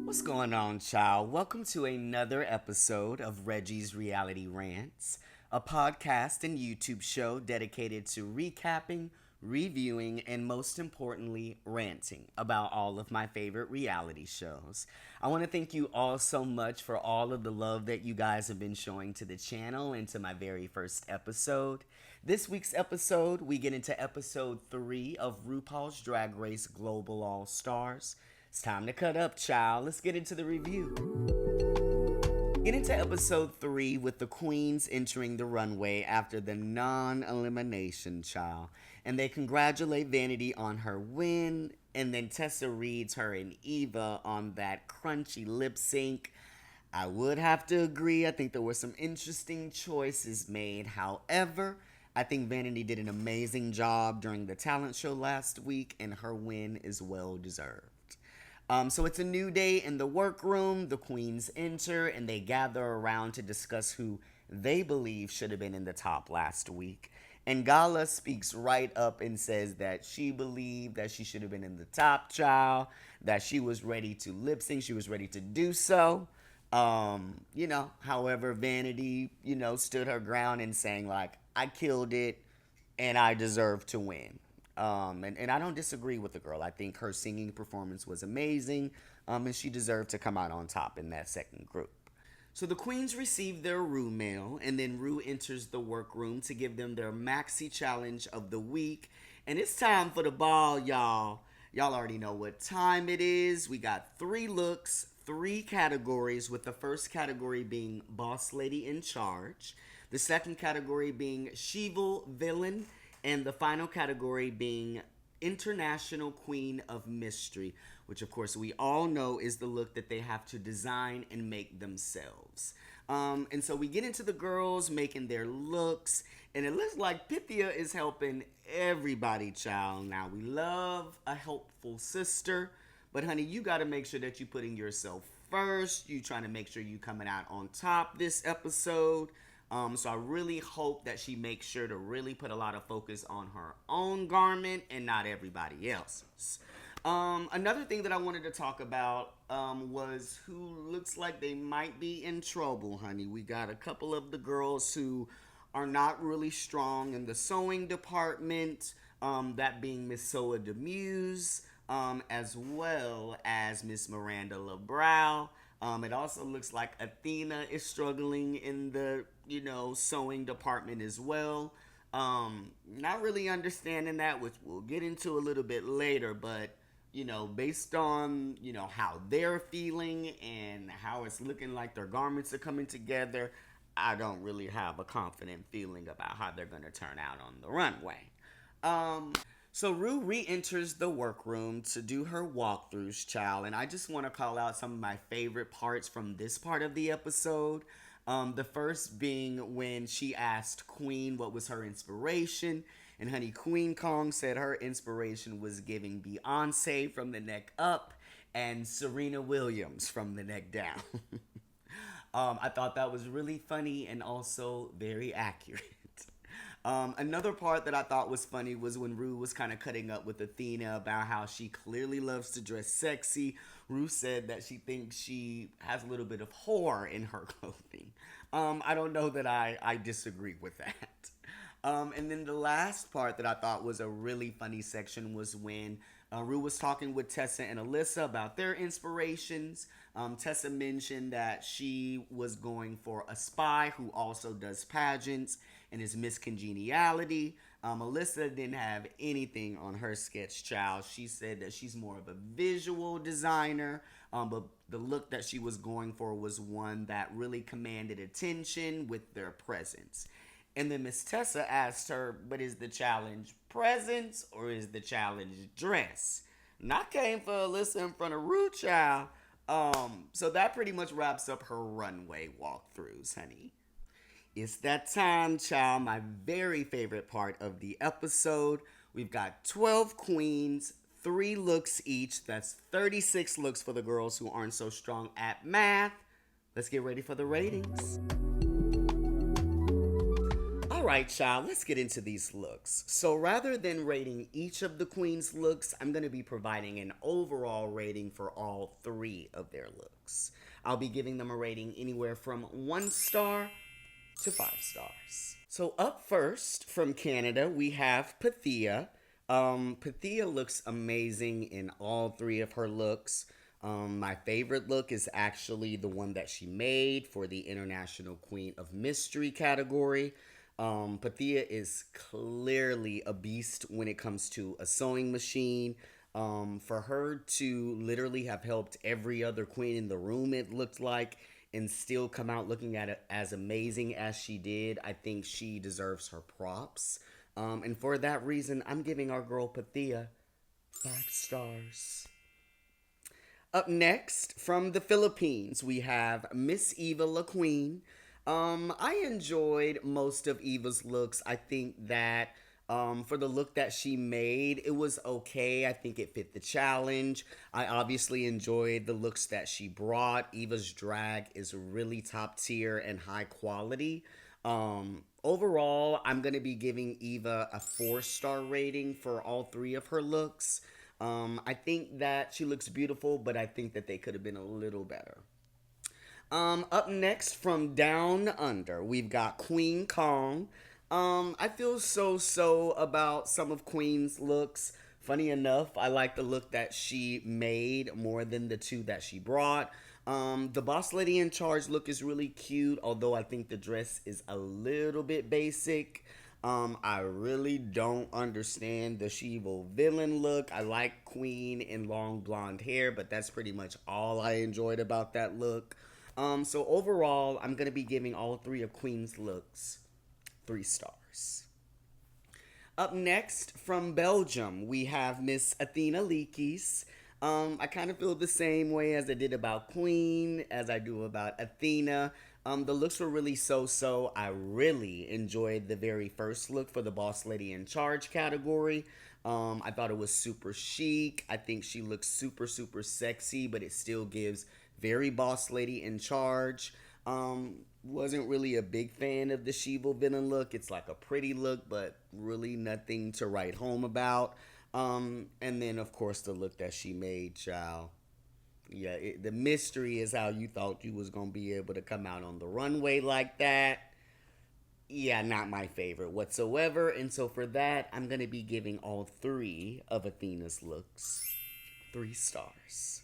What's going on, child? Welcome to another episode of Reggie's Reality Rants, a podcast and YouTube show dedicated to recapping, reviewing, and most importantly, ranting about all of my favorite reality shows. I want to thank you all so much for all of the love that you guys have been showing to the channel and to my very first episode. This week's episode, we get into episode 3 of Rupaul's Drag Race Global All Stars. It's time to cut up, child. Let's get into the review. Get into episode 3 with the queens entering the runway after the non-elimination, child. And they congratulate Vanity on her win. And then Tessa reads her and Eva on that crunchy lip sync. I would have to agree. I think there were some interesting choices made. However, I think Vanity did an amazing job during the talent show last week. And her win is well deserved. So it's a new day in the workroom. The queens enter and they gather around to discuss who they believe should have been in the top last week. And Gala speaks right up and says that she believed that she should have been in the top, child, that she was ready to lip sync, she was ready to do so. However, Vanity, stood her ground in saying, like, I killed it and I deserve to win. And I don't disagree with the girl. I think her singing performance was amazing, and she deserved to come out on top in that second group. So the queens receive their Rue mail, and then Rue enters the workroom to give them their maxi challenge of the week. And it's time for the ball, y'all. Y'all already know what time it is. We got 3 looks, 3 categories, with the first category being Boss Lady in Charge, the second category being Sheevil Villain, and the final category being International Queen of Mystery, which of course we all know is the look that they have to design and make themselves. And so we get into the girls making their looks, and it looks like Pythia is helping everybody, child. Now, we love a helpful sister, but honey, you got to make sure that you're putting yourself first. You trying to make sure you coming out on top this episode. So I really hope that she makes sure to really put a lot of focus on her own garment and not everybody else's. Another thing that I wanted to talk about was who looks like they might be in trouble, honey. We got a couple of the girls who are not really strong in the sewing department, that being Miss Soa Demuse, as well as Miss Miranda LaBrow. It also looks like Athena is struggling in the, sewing department as well. Not really understanding that, which we'll get into a little bit later, but, based on, how they're feeling and how it's looking like their garments are coming together, I don't really have a confident feeling about how they're going to turn out on the runway. So Rue re-enters the workroom to do her walkthroughs, child, and I just want to call out some of my favorite parts from this part of the episode. The first being when she asked Queen what was her inspiration, and honey, Queen Kong said her inspiration was giving Beyonce from the neck up and Serena Williams from the neck down. I thought that was really funny and also very accurate. Another part that I thought was funny was when Rue was kind of cutting up with Athena about how she clearly loves to dress sexy. Rue said that she thinks she has a little bit of whore in her clothing. I don't know that I disagree with that. And then the last part that I thought was a really funny section was when Rue was talking with Tessa and Alyssa about their inspirations. Tessa mentioned that she was going for a spy who also does pageants and is Miss Congeniality. Alyssa didn't have anything on her sketch, child. She said that she's more of a visual designer, but the look that she was going for was one that really commanded attention with their presence. And then Miss Tessa asked her, but is the challenge presence or is the challenge dress? And I came for Alyssa in front of Rue, child. So that pretty much wraps up her runway walkthroughs, honey. It's that time, child. My very favorite part of the episode. We've got 12 queens, 3 looks each. That's 36 looks for the girls who aren't so strong at math. Let's get ready for the ratings. All right, child, let's get into these looks. So rather than rating each of the queen's looks, I'm going to be providing an overall rating for all three of their looks. I'll be giving them a rating anywhere from 1 star to 5 stars. So up first from Canada, we have Pathia. Pathia looks amazing in all three of her looks. My favorite look is actually the one that she made for the International Queen of Mystery category. Pathia is clearly a beast when it comes to a sewing machine. For her to literally have helped every other queen in the room, it looked like, and still come out looking at it as amazing as she did, I think she deserves her props. And for that reason, I'm giving our girl Pathia 5 stars. Up next, from the Philippines, we have Miss Eva LaQueen. I enjoyed most of Eva's looks. I think that for the look that she made, it was okay. I think it fit the challenge. I obviously enjoyed the looks that she brought. Eva's drag is really top tier and high quality. Overall, I'm going to be giving Eva a 4 star rating for all three of her looks. I think that she looks beautiful, but I think that they could have been a little better. Up next from Down Under, we've got Queen Kong. I feel so about some of Queen's looks. Funny enough, I like the look that she made more than the two that she brought. The Boss Lady in Charge look is really cute, although I think the dress is a little bit basic. I really don't understand the Sheevil villain look. I like Queen in long blonde hair, but that's pretty much all I enjoyed about that look. So overall, I'm gonna be giving all three of Queen's looks 3 stars. Up next, from Belgium, we have Miss Athena Leakes. I kind of feel the same way as I did about Queen, as I do about Athena. The looks were really so. I really enjoyed the very first look for the Boss Lady in Charge category. I thought it was super chic. I think she looks super sexy, but it still gives very Boss Lady in Charge. Wasn't really a big fan of the Sheevil villain look. It's like a pretty look, but really nothing to write home about. And then, of course, the look that she made, child. Yeah, the mystery is how you thought you was going to be able to come out on the runway like that. Yeah, not my favorite whatsoever. And so for that, I'm going to be giving all three of Athena's looks 3 stars.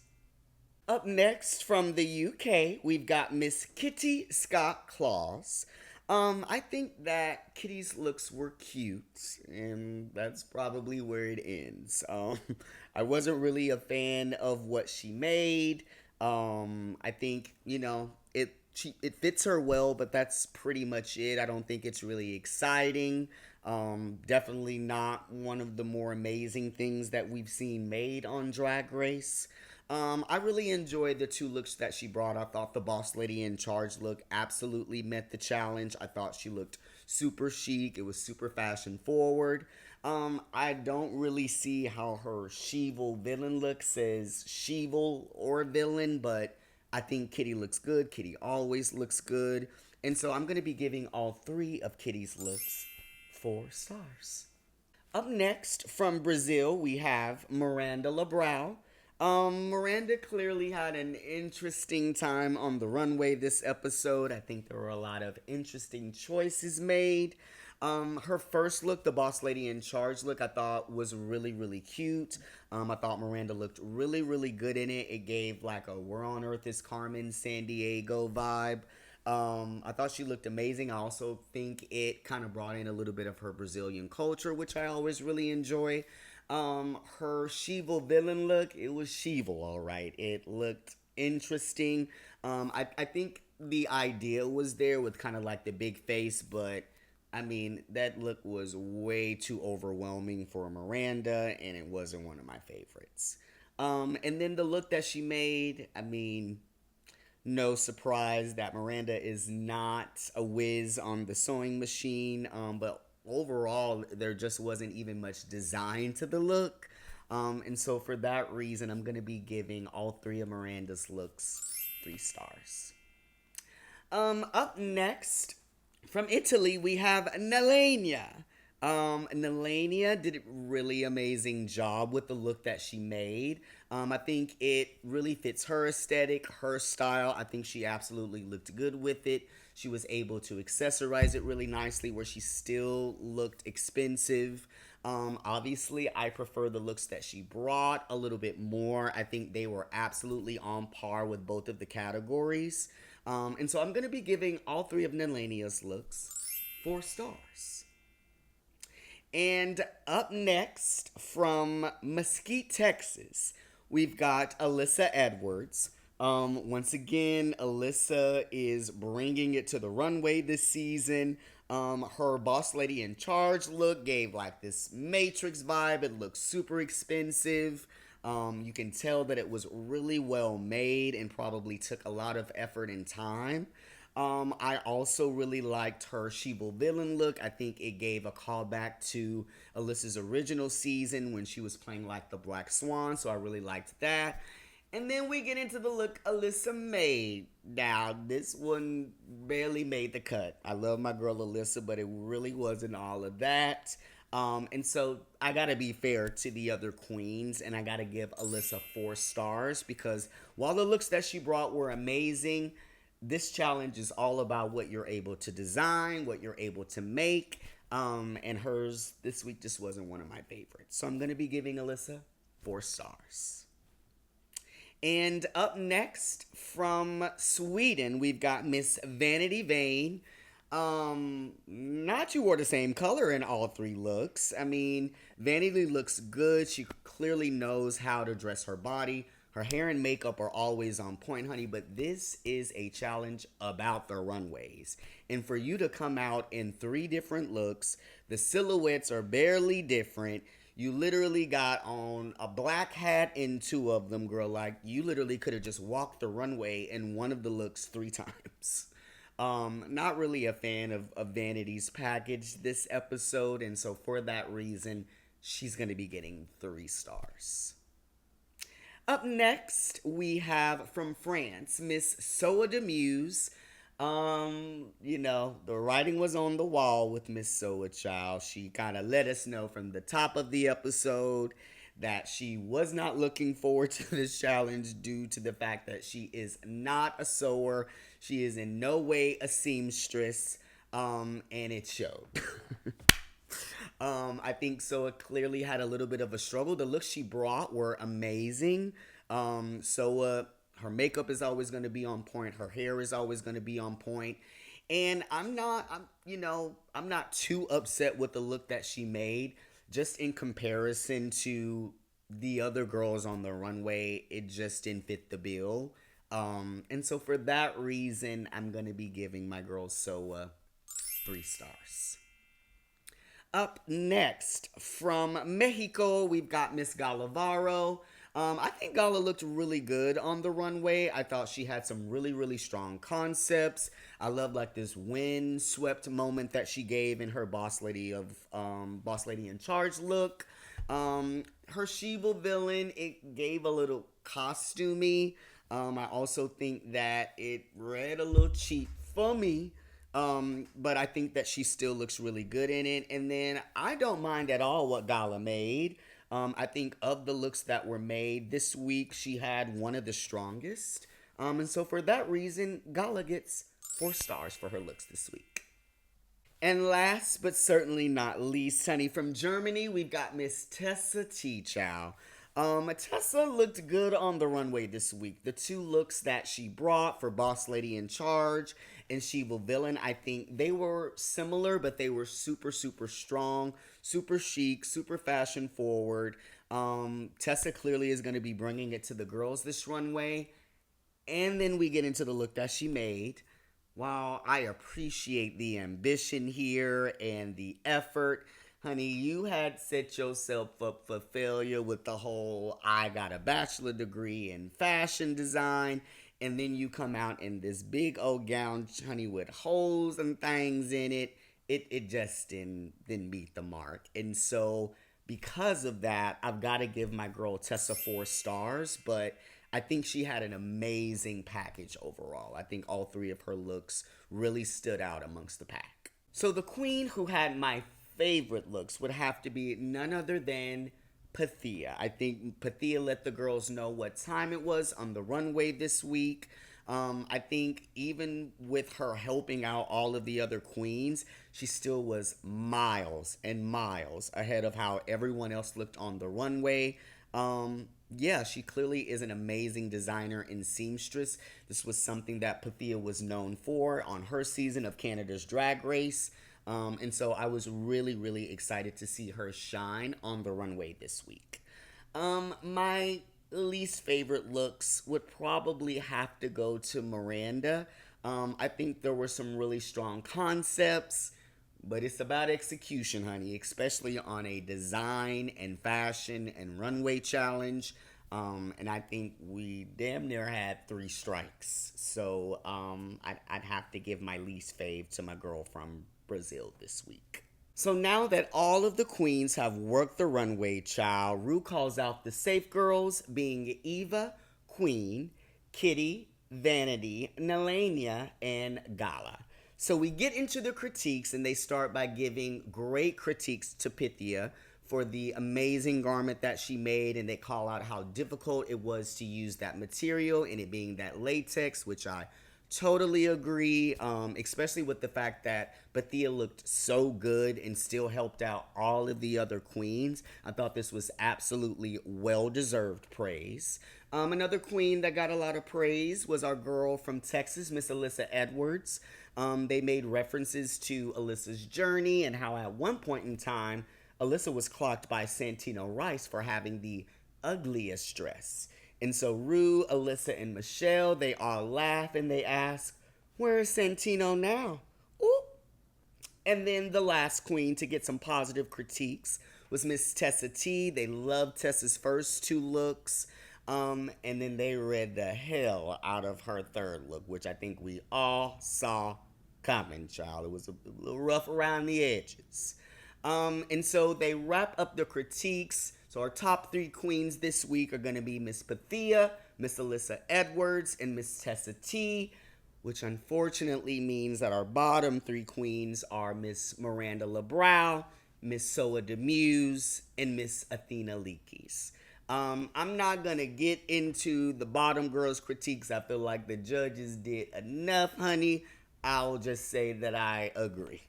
Up next from the UK, we've got Miss Kitty Scott Claus. I think that Kitty's looks were cute, and that's probably where it ends. I wasn't really a fan of what she made. I think it fits her well, but that's pretty much it. I don't think it's really exciting. Definitely not one of the more amazing things that we've seen made on Drag Race. I really enjoyed the two looks that she brought. I thought the Boss Lady in Charge look absolutely met the challenge. I thought she looked super chic. It was super fashion forward. I don't really see how her Sheevil villain look says Sheevil or villain, but I think Kitty looks good. Kitty always looks good. And so I'm going to be giving all three of Kitty's looks 4 stars. Up next from Brazil, we have Miranda Lebrão. Miranda clearly had an interesting time on the runway this episode. I think there were a lot of interesting choices made. Her first look, the Boss Lady in Charge look, I thought was really cute. I thought Miranda looked really good in it. It gave like a Where on Earth is Carmen San Diego vibe. I thought she looked amazing. I also think it kind of brought in a little bit of her Brazilian culture, which I always really enjoy. Her Sheevil villain look, it was Sheevil, all right. It looked interesting. I think the idea was there with kind of like the big face, but I mean, that look was way too overwhelming for Miranda, and it wasn't one of my favorites. And then the look that she made, I mean, no surprise that Miranda is not a whiz on the sewing machine, but overall, there just wasn't even much design to the look. And so for that reason, I'm going to be giving all three of Miranda's looks 3 stars. Up next From Italy, we have Nelania. Nelania did a really amazing job with the look that she made. I think it really fits her aesthetic, her style. I think she absolutely looked good with it. She was able to accessorize it really nicely where she still looked expensive. Obviously, I prefer the looks that she brought a little bit more. I think they were absolutely on par with both of the categories. And so I'm going to be giving all three of Nelania's looks 4 stars. And up next from Mesquite, Texas, we've got Alyssa Edwards. Once again, Alyssa is bringing it to the runway this season. Her boss lady in charge look gave like this Matrix vibe. It looked super expensive. You can tell that it was really well made and probably took a lot of effort and time. I also really liked her She-Will villain look. I think it gave a callback to Alyssa's original season when she was playing like the Black Swan, so I really liked that. And then we get into the look Alyssa made. Now, this one barely made the cut. I love my girl Alyssa, but it really wasn't all of that. And so I gotta be fair to the other queens, and I gotta give Alyssa 4 stars because while the looks that she brought were amazing, this challenge is all about what you're able to design, what you're able to make. And hers this week just wasn't one of my favorites. So I'm going to be giving Alyssa 4 stars. And up next from Sweden, we've got Miss Vanity Vane. Not you wore the same color in all three looks. I mean, Vanity looks good. She clearly knows how to dress her body. Her hair and makeup are always on point, honey, but this is a challenge about the runways. And for you to come out in 3 different looks, the silhouettes are barely different. You literally got on a black hat in 2 of them, girl. Like, you literally could have just walked the runway in one of the looks 3 times. Not really a fan of Vanity's package this episode, and so for that reason, she's going to be getting 3 stars. Up next, we have from France, Miss Soa de Muse. The writing was on the wall with Miss Soa Child. She kind of let us know from the top of the episode that she was not looking forward to this challenge due to the fact that she is not a sewer. She is in no way a seamstress, and it showed. I think Soa clearly had a little bit of a struggle. The looks she brought were amazing. Soa, her makeup is always going to be on point. Her hair is always going to be on point. And I'm not too upset with the look that she made. Just in comparison to the other girls on the runway, it just didn't fit the bill. And so for that reason, I'm going to be giving my girl Soa 3 stars. Up next, from Mexico, we've got Miss Galavaro. I think Gala looked really good on the runway. I thought she had some really, really strong concepts. I love like this wind swept moment that she gave in her boss lady in charge look. Her She-Will villain, it gave a little costumey. I also think that it read a little cheap for me. But I think that she still looks really good in it. And then I don't mind at all what Gala made. I think of the looks that were made this week, she had one of the strongest. And so for that reason, Gala gets 4 stars for her looks this week. And last but certainly not least, honey, from Germany, we've got Miss Tessa Teachow. Tessa looked good on the runway this week. The 2 looks that she brought for Boss Lady in Charge and She-Will Villain, I think they were similar, but they were super, super strong, super chic, super fashion forward. Tessa clearly is going to be bringing it to the girls this runway. And then we get into the look that she made. While I appreciate the ambition here and the effort, honey, you had set yourself up for failure with the whole I got a bachelor degree in fashion design, and then you come out in this big old gown, honey, with holes and things in it. It just didn't meet the mark. And so because of that, I've got to give my girl Tessa 4 stars, but I think she had an amazing package overall. I think all 3 of her looks really stood out amongst the pack. So the queen who had my favorite looks would have to be none other than Pathia. I think Pathia let the girls know what time it was on the runway this week. I think even with her helping out all of the other queens, she still was miles and miles ahead of how everyone else looked on the runway. Yeah, she clearly is an amazing designer and seamstress. This was something that Pathia was known for on her season of Canada's Drag Race. And so I was really, really excited to see her shine on the runway this week. My least favorite looks would probably have to go to Miranda. I think there were some really strong concepts, but it's about execution, honey, especially on a design and fashion and runway challenge. And I think we damn near had three strikes. So I'd have to give my least fave to my girl from Brazil this week. So now that all of the queens have worked the runway, child, Rue calls out the safe girls, being Eva, Queen, Kitty, Vanity, Nelania, and Gala. So we get into the critiques, and they start by giving great critiques to Pythia for the amazing garment that she made, and they call out how difficult it was to use that material, and it being that latex, which I totally agree, especially with the fact that Pythia looked so good and still helped out all of the other queens. I thought this was absolutely well-deserved praise. Another queen that got a lot of praise was our girl from Texas, Miss Alyssa Edwards. They made references to Alyssa's journey and how at one point in time, Alyssa was clocked by Santino Rice for having the ugliest dress. And so Rue, Alyssa, and Michelle, they all laugh and they ask, "Where is Santino now?" Ooh. And then the last queen to get some positive critiques was Miss Tessa T. They loved Tessa's first two looks. And then they read the hell out of her third look, which I think we all saw coming, child. It was a little rough around the edges. And so they wrap up the critiques. So our top three queens this week are going to be Miss Pythia, Miss Alyssa Edwards, and Miss Tessa T, which unfortunately means that our bottom three queens are Miss Miranda LaBrow, Miss Soa Demuse, and Miss Athena Leakes. I'm not going to get into the bottom girls' critiques. I feel like the judges did enough, honey. I'll just say that I agree.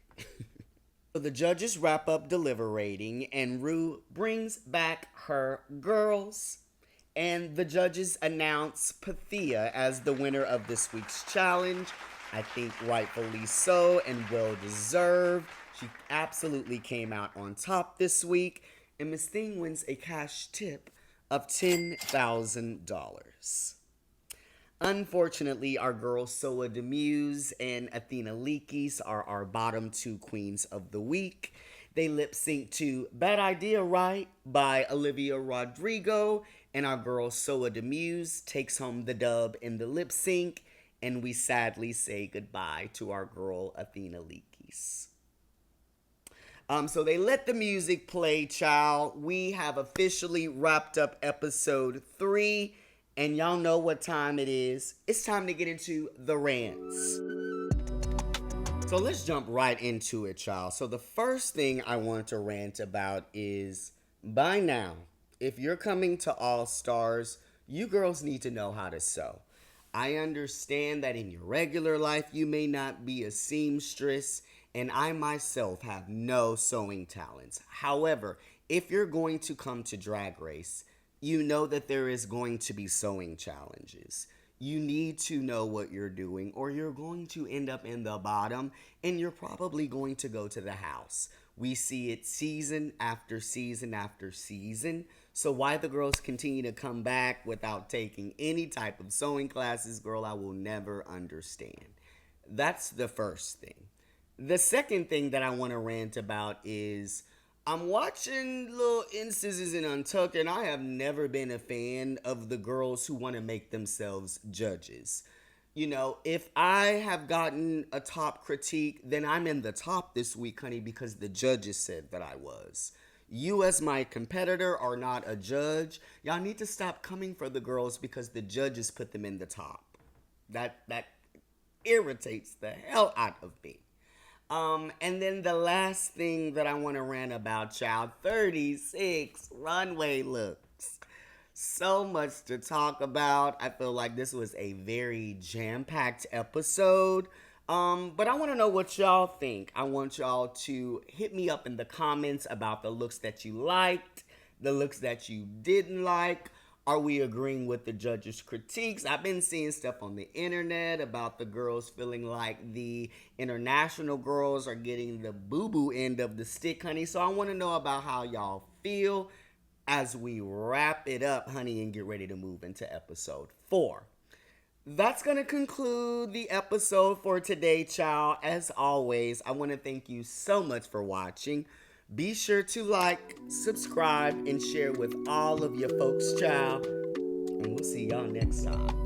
So the judges wrap up deliberating, and Rue brings back her girls. And the judges announce Pythia as the winner of this week's challenge. I think rightfully so and well deserved. She absolutely came out on top this week. And Miss Thing wins a cash tip of $10,000. Unfortunately, our girls Soa Demuse and Athena Leakes are our bottom two queens of the week. They lip sync to Bad Idea, Right? By Olivia Rodrigo, and our girl Soa Demuse takes home the dub in the lip sync, and we sadly say goodbye to our girl Athena Leakes. So they let the music play, child. We have officially wrapped up episode 3. And y'all know what time it is. It's time to get into the rants. So let's jump right into it, y'all. So the first thing I want to rant about is, by now, if you're coming to All Stars, you girls need to know how to sew. I understand that in your regular life, you may not be a seamstress, and I myself have no sewing talents. However, if you're going to come to Drag Race, you know that there is going to be sewing challenges. You need to know what you're doing, or you're going to end up in the bottom, and you're probably going to go to the house. We see it season after season after season. So why the girls continue to come back without taking any type of sewing classes, girl, I will never understand. That's the first thing. The second thing that I want to rant about is, I'm watching Little Instances in Untucked, and I have never been a fan of the girls who want to make themselves judges. You know, if I have gotten a top critique, then I'm in the top this week, honey, because the judges said that I was. You as my competitor are not a judge. Y'all need to stop coming for the girls because the judges put them in the top. That irritates the hell out of me. And then the last thing that I want to rant about, child, 36 runway looks. So much to talk about. I feel like this was a very jam-packed episode. But I want to know what y'all think. I want y'all to hit me up in the comments about the looks that you liked, the looks that you didn't like. Are we agreeing with the judges' critiques? I've been seeing stuff on the internet about the girls feeling like the international girls are getting the boo-boo end of the stick, honey. So I want to know about how y'all feel as we wrap it up, honey, and get ready to move into episode 4. That's going to conclude the episode for today, child. As always, I want to thank you so much for watching. Be sure to like, subscribe, and share with all of your folks, child. And we'll see y'all next time.